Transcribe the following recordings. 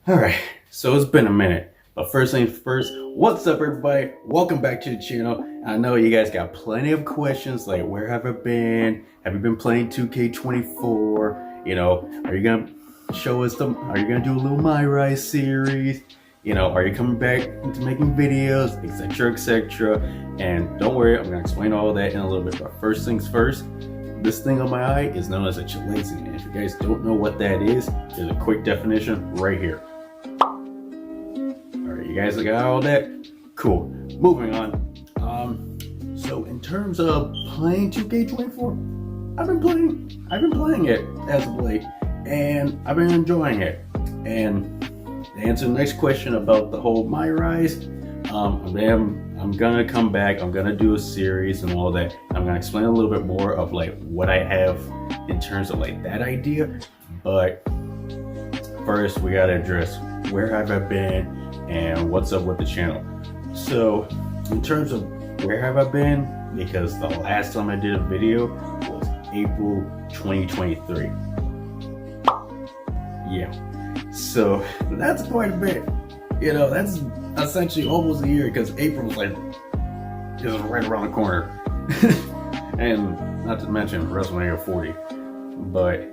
All right, so it's been a minute, but first things first, what's up, everybody? Welcome back to the channel. I know you guys got plenty of questions like, where have I been? Have you been playing 2K24? Are you gonna show us are you gonna do a little My Rise series? Are you coming back into making videos, etc., etc.? And don't worry, I'm gonna explain all that in a little bit. But first things first, this thing on my eye is known as a chalazion. And if you guys don't know what that is, there's a quick definition right here. You guys got all that? Cool. Moving on. So in terms of playing 2K24, I've been playing it as of late, and I've been enjoying it. And to answer the next question about the whole My Rise, I'm gonna come back. I'm gonna do a series and all that. I'm gonna explain a little bit more of like what I have in terms of like that idea. But first, we gotta address where have I been and what's up with the channel. So in terms of where have I been, because the last time I did a video was April 2023. Yeah, so that's quite a bit. That's essentially almost a year, because April's like just right around the corner. And not to mention WrestleMania 40. But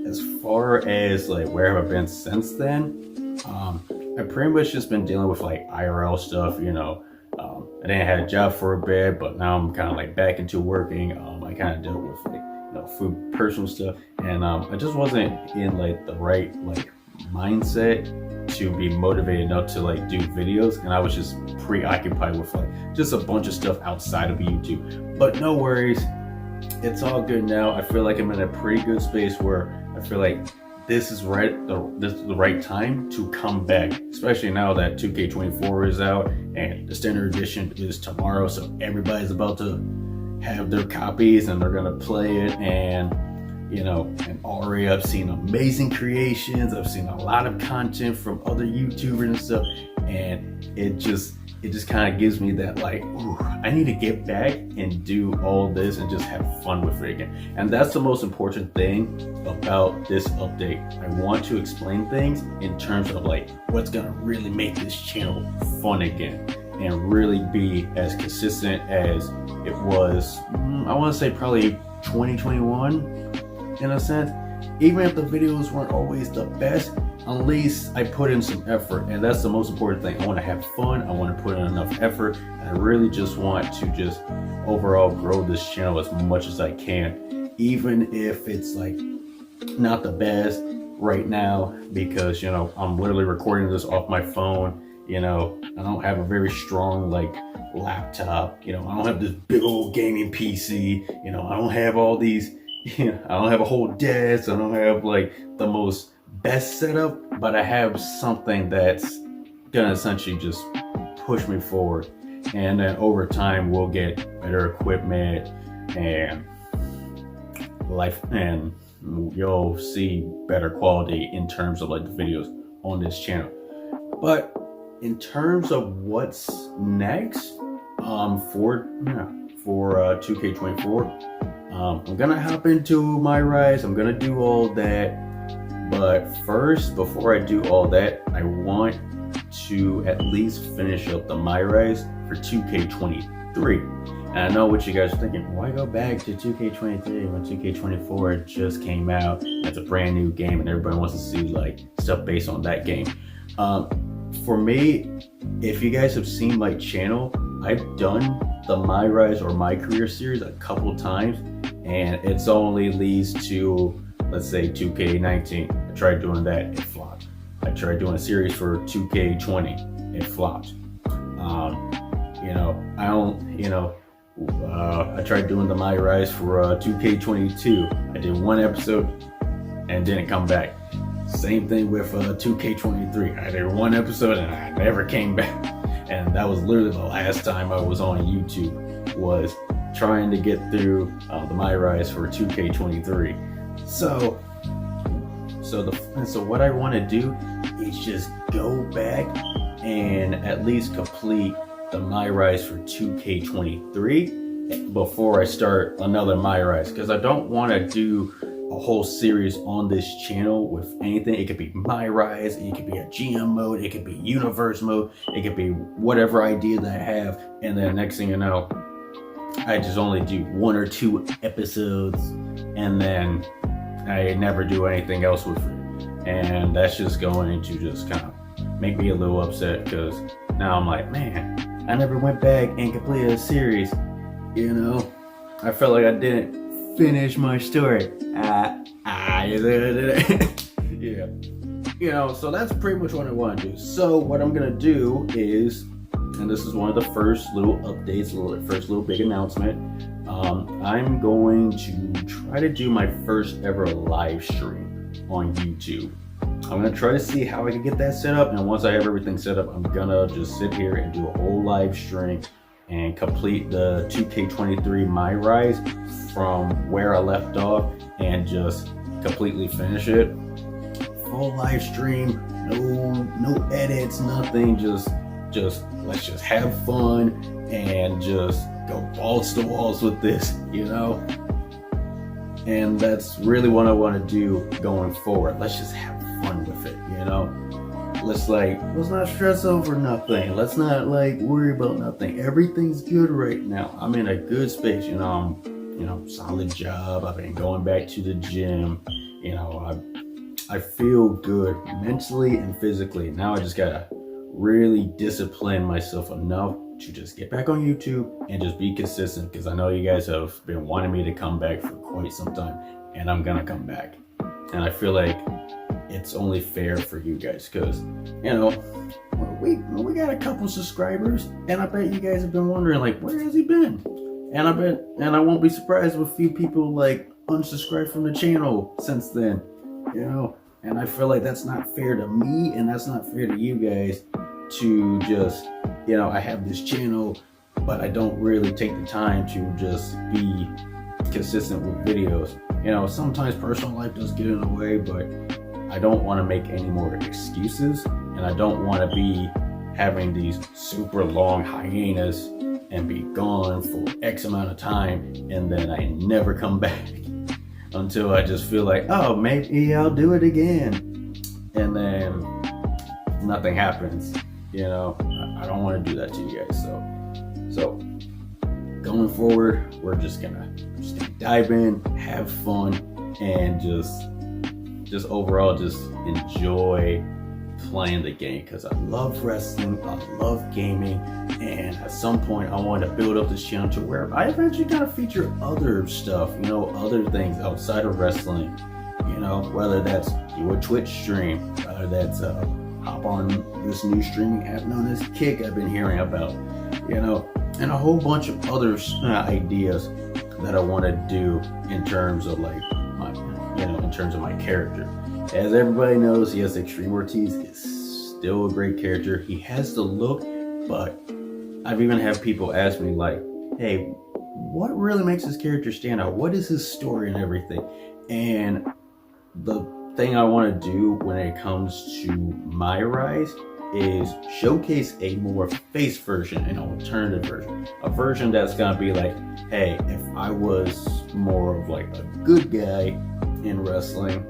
as far as like where have I been since then, I've pretty much just been dealing with like IRL stuff. I didn't have a job for a bit, but now I'm kind of like back into working. I kind of dealt with like food, personal stuff, and I just wasn't in like the right like mindset to be motivated enough to like do videos, and I was just preoccupied with like just a bunch of stuff outside of YouTube. But no worries, it's all good now. I feel like I'm in a pretty good space where I feel like this is the right time to come back, especially now that 2K24 is out and the standard edition is tomorrow. So everybody's about to have their copies and they're gonna play it. And and already I've seen amazing creations. I've seen a lot of content from other YouTubers and stuff, and it just kind of gives me that like, ooh, I need to get back and do all this and just have fun with it again. And that's the most important thing about this update. I want to explain things in terms of like what's gonna really make this channel fun again and really be as consistent as it was, I want to say probably 2021 in a sense. Even if the videos weren't always the best, at least I put in some effort, and that's the most important thing. I want to have fun, I want to put in enough effort, and I really just want to just overall grow this channel as much as I can, even if it's like not the best right now, because I'm literally recording this off my phone. I don't have a very strong like laptop. I don't have this big old gaming PC. I don't have all these I don't have a whole desk. I don't have like the most best setup, but I have something that's gonna essentially just push me forward. And then over time we'll get better equipment and you'll see better quality in terms of like the videos on this channel. But in terms of what's next for 2K24, I'm gonna hop into My Rise. I'm gonna do all that. But first, before I do all that, I want to at least finish up the My Rise for 2K23. And I know what you guys are thinking, why go back to 2K23 when 2K24 just came out? It's a brand new game and everybody wants to see like stuff based on that game. For me, if you guys have seen my channel, I've done the My Rise or My Career series a couple times, and it's only leads to, let's say, 2K19. I tried doing that, it flopped. I tried doing a series for 2K20, it flopped. I tried doing the My Rise for 2K22. I did one episode and didn't come back. Same thing with 2K23. I did one episode and I never came back. And that was literally the last time I was on YouTube, was trying to get through the My Rise for 2K23. So what I want to do is just go back and at least complete the My Rise for 2K23 before I start another My Rise, because I don't want to do a whole series on this channel with anything. It could be My Rise, it could be a GM mode, it could be universe mode, it could be whatever idea that I have, and then next thing you know, I just only do 1 or 2 episodes, and then I never do anything else with it. And that's just going to just kind of make me a little upset, because now I'm like, man, I never went back and completed a series. You know, I felt like I didn't finish my story. Yeah. You know, so that's pretty much what I want to do. So what I'm going to do is, and this is one of the first little updates, first little big announcement. I'm going to try to do my first ever live stream on YouTube. I'm going to try to see how I can get that set up. And once I have everything set up, I'm going to just sit here and do a whole live stream and complete the 2K23 My Rise from where I left off and just completely finish it. Full live stream, no edits, nothing, just let's just have fun and just go balls to walls with this, you know? And that's really what I want to do going forward. Let's just have fun with it, you know? Let's not stress over nothing. Let's not worry about nothing. Everything's good right now. I'm in a good space, you know. Solid job. I've been going back to the gym. You know, I feel good mentally and physically. Now I just gotta really discipline myself enough to just get back on YouTube and just be consistent, because I know you guys have been wanting me to come back for quite some time, and I'm gonna come back. And I feel like it's only fair for you guys, because, you know, we got a couple subscribers, and I bet you guys have been wondering, where has he been? And I won't be surprised with a few people unsubscribed from the channel since then, you know. And I feel like that's not fair to me, and that's not fair to you guys to just, you know, I have this channel, but I don't really take the time to just be consistent with videos. You know, sometimes personal life does get in the way, but I don't want to make any more excuses, and I don't want to be having these super long hiatus and be gone for X amount of time, and then I never come back until I just feel like, oh, maybe I'll do it again, and then nothing happens. You know, I don't want to do that to you guys. So going forward, we're just gonna dive in, have fun, and just overall just enjoy playing the game, because I love wrestling, I love gaming, and at some point I want to build up this channel to where I eventually kind of feature other stuff, you know, other things outside of wrestling, you know, whether that's do a Twitch stream, whether that's hop on this new streaming app known as Kick I've been hearing about, you know, and a whole bunch of other ideas that I want to do in terms of my character. As everybody knows, yes, Extreme Ortiz is still a great character. He has the look, but I've even had people ask me hey, what really makes this character stand out? What is his story and everything? And the thing I want to do when it comes to My Rise is showcase a more face version, an alternative version, a version that's gonna be hey, if I was more of a good guy in wrestling,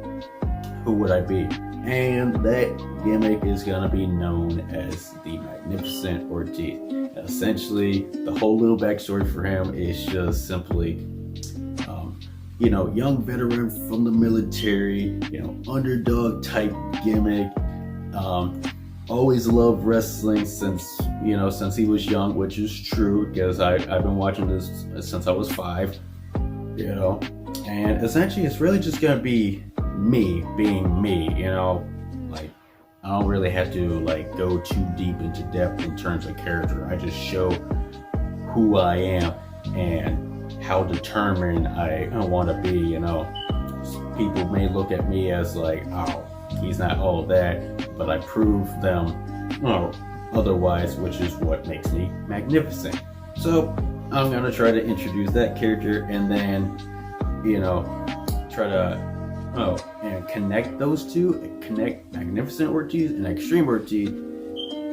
who would I be? And that gimmick is gonna be known as the Magnificent Ortiz. Essentially, the whole little backstory for him is just simply, you know, young veteran from the military, you know, underdog type gimmick. Always loved wrestling since he was young, which is true, because I've been watching this since I was 5, you know. And essentially, it's really just gonna be me being me, you know. I don't really have to go too deep into depth in terms of character. I just show who I am and how determined I want to be, you know. People may look at me as oh, he's not all that, but I prove them otherwise, which is what makes me magnificent. So I'm gonna try to introduce that character, and then, you know, try to and connect those two, connect Magnificent Ortiz and Extreme Ortiz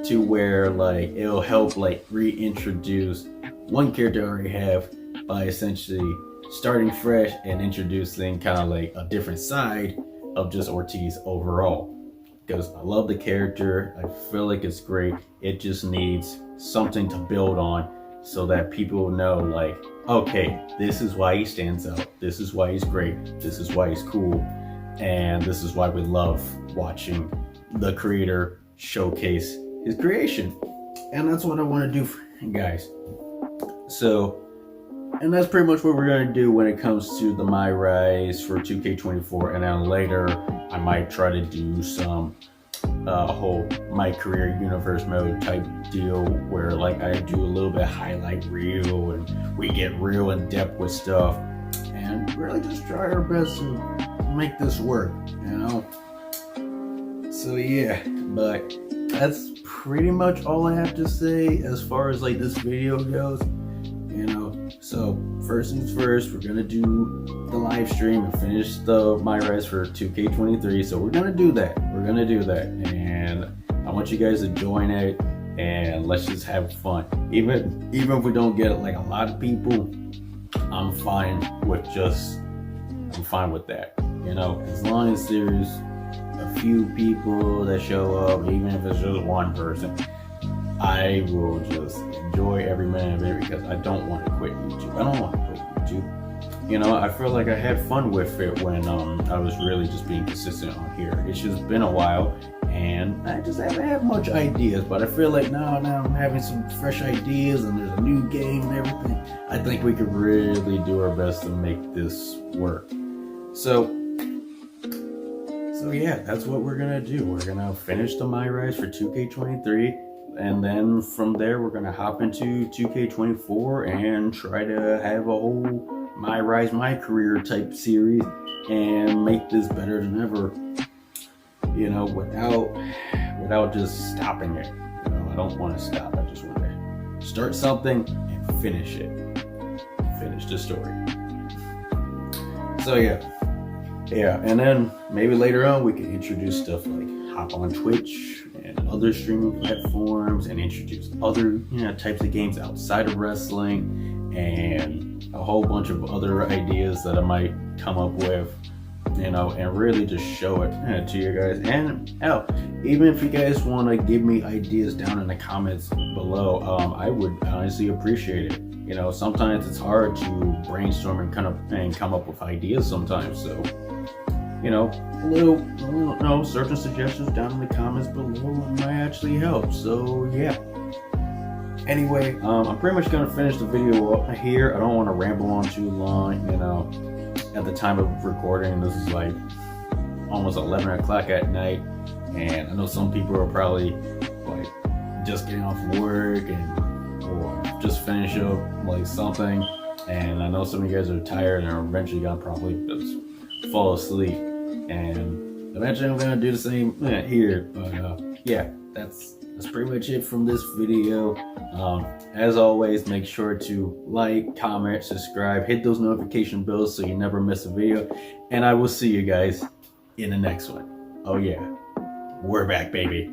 to where it'll help reintroduce one character I already have by essentially starting fresh and introducing kind of like a different side of just Ortiz overall. Because I love the character, I feel like it's great. It just needs something to build on so that people know, like, okay, this is why he stands out, this is why he's great, this is why he's cool, and this is why we love watching the creator showcase his creation. And that's what I want to do for you guys. So, and that's pretty much what we're going to do when it comes to the My Rise for 2K24. And then later, I might try to do some whole My Career Universe mode type deal where like I do a little bit highlight reel and we get real in depth with stuff and really just try our best to make this work, you know? So yeah, but that's pretty much all I have to say as far as like this video goes, you know. So first things first, we're gonna do the live stream and finish the My Rise for 2K23. So we're gonna do that, and I want you guys to join it and let's just have fun. Even if we don't get like a lot of people, I'm fine with that, you know, as long as there's a few people that show up, even if it's just one person, I will just enjoy every minute of it because I don't want to quit YouTube. I don't want to quit YouTube. You know, I feel like I had fun with it when I was really just being consistent on here. It's just been a while and I just haven't had much ideas, but I feel like now I'm having some fresh ideas and there's a new game and everything. I think we could really do our best to make this work. So yeah, that's what we're gonna do. We're gonna finish the My Rise for 2K23, and then from there we're gonna hop into 2K24 and try to have a whole My Rise, My Career type series and make this better than ever. You know, without just stopping it. You know, I don't want to stop. I just want to start something and finish it. Finish the story. So yeah, and then maybe later on we can introduce stuff like hop on Twitch and other streaming platforms and introduce other, you know, types of games outside of wrestling and a whole bunch of other ideas that I might come up with, you know, and really just show it to you guys. And hell, even if you guys want to give me ideas down in the comments below, I would honestly appreciate it. You know, sometimes it's hard to brainstorm and come up with ideas sometimes, so you know, certain suggestions down in the comments below might actually help. So yeah. Anyway, I'm pretty much gonna finish the video up here. I don't want to ramble on too long. You know, at the time of recording, this is like almost 11 o'clock at night, and I know some people are probably like just getting off work or just finish up like something, and I know some of you guys are tired and are eventually gonna probably just fall asleep. And eventually I'm gonna do the same here, but yeah, that's pretty much it from this video. As always, make sure to like, comment, subscribe, hit those notification bells so you never miss a video, and I will see you guys in the next one. Oh yeah, we're back, baby.